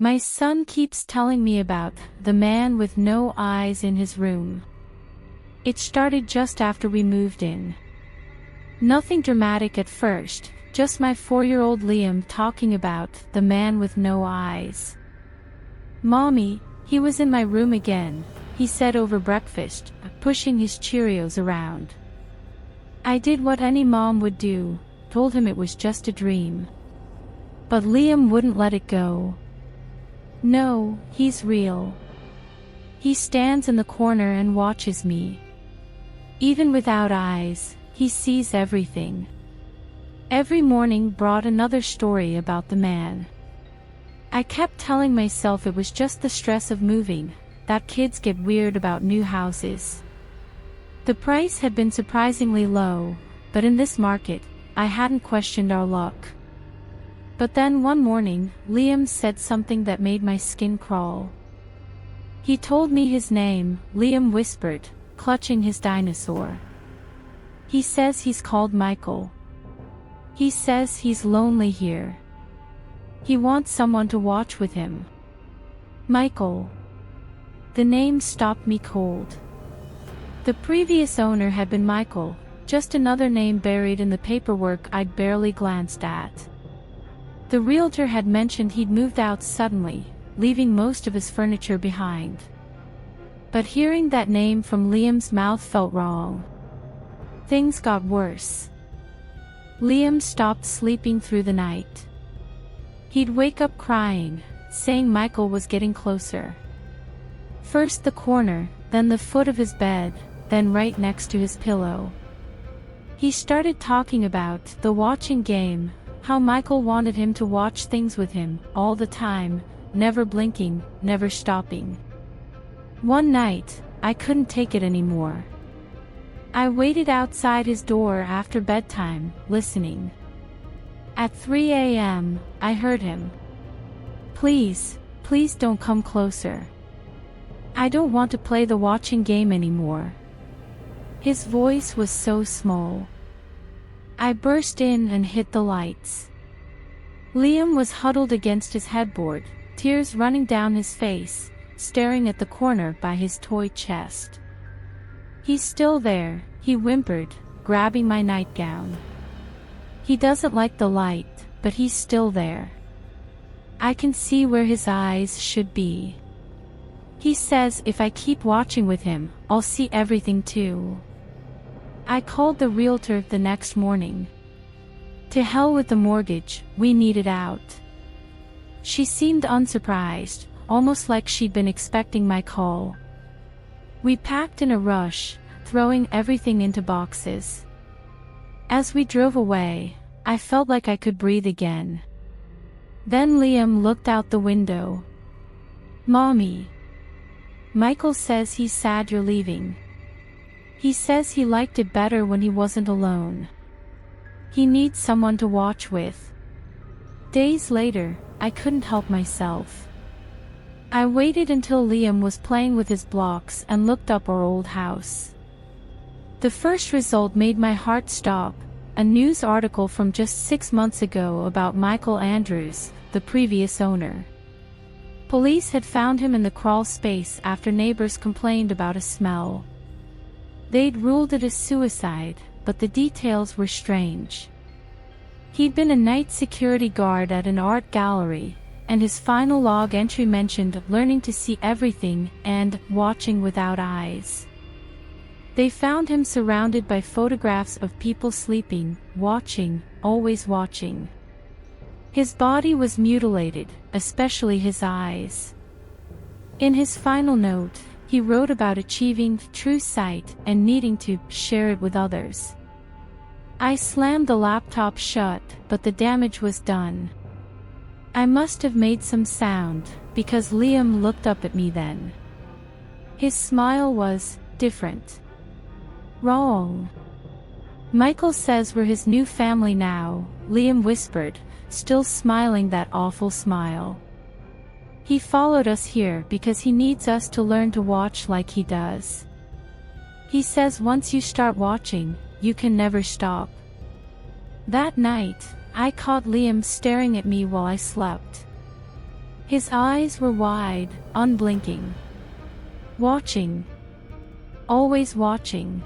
My son keeps telling me about the man with no eyes in his room. It started just after we moved in. Nothing dramatic at first, just my 4-year-old Liam talking about the man with no eyes. "Mommy, he was in my room again," he said over breakfast, pushing his Cheerios around. I did what any mom would do, told him it was just a dream. But Liam wouldn't let it go. "No, he's real." He stands in the corner and watches me. Even without eyes, he sees everything. Every morning brought another story about the man. I kept telling myself it was just the stress of moving, that kids get weird about new houses. The price had been surprisingly low, but in this market, I hadn't questioned our luck. But then one morning, Liam said something that made my skin crawl. He told me his name, Liam whispered, clutching his dinosaur. He says he's called Michael. He says he's lonely here. He wants someone to watch with him. Michael. The name stopped me cold. The previous owner had been Michael, just another name buried in the paperwork I'd barely glanced at. The realtor had mentioned he'd moved out suddenly, leaving most of his furniture behind. But hearing that name from Liam's mouth felt wrong. Things got worse. Liam stopped sleeping through the night. He'd wake up crying, saying Michael was getting closer. First the corner, then the foot of his bed, then right next to his pillow. He started talking about the watching game, how Michael wanted him to watch things with him, all the time, never blinking, never stopping. One night, I couldn't take it anymore. I waited outside his door after bedtime, listening. At 3 a.m., I heard him. "Please, please don't come closer. I don't want to play the watching game anymore." His voice was so small. I burst in and hit the lights. Liam was huddled against his headboard, tears running down his face, staring at the corner by his toy chest. "He's still there," he whimpered, grabbing my nightgown. "He doesn't like the light, but he's still there. I can see where his eyes should be. He says if I keep watching with him, I'll see everything too." I called the realtor the next morning. To hell with the mortgage, we needed out. She seemed unsurprised, almost like she'd been expecting my call. We packed in a rush, throwing everything into boxes. As we drove away, I felt like I could breathe again. Then Liam looked out the window. "Mommy. Michael says he's sad you're leaving. He says he liked it better when he wasn't alone. He needs someone to watch with." Days later, I couldn't help myself. I waited until Liam was playing with his blocks and looked up our old house. The first result made my heart stop, a news article from just 6 months ago about Michael Andrews, the previous owner. Police had found him in the crawl space after neighbors complained about a smell. They'd ruled it a suicide, but the details were strange. He'd been a night security guard at an art gallery, and his final log entry mentioned learning to see everything and watching without eyes. They found him surrounded by photographs of people sleeping, watching, always watching. His body was mutilated, especially his eyes. In his final note, he wrote about achieving true sight and needing to share it with others. I slammed the laptop shut, but the damage was done. I must have made some sound, because Liam looked up at me then. His smile was different. "Wrong. Michael says we're his new family now," Liam whispered, still smiling that awful smile. "He followed us here because he needs us to learn to watch like he does. He says once you start watching, you can never stop." That night, I caught Liam staring at me while I slept. His eyes were wide, unblinking. Watching. Always watching.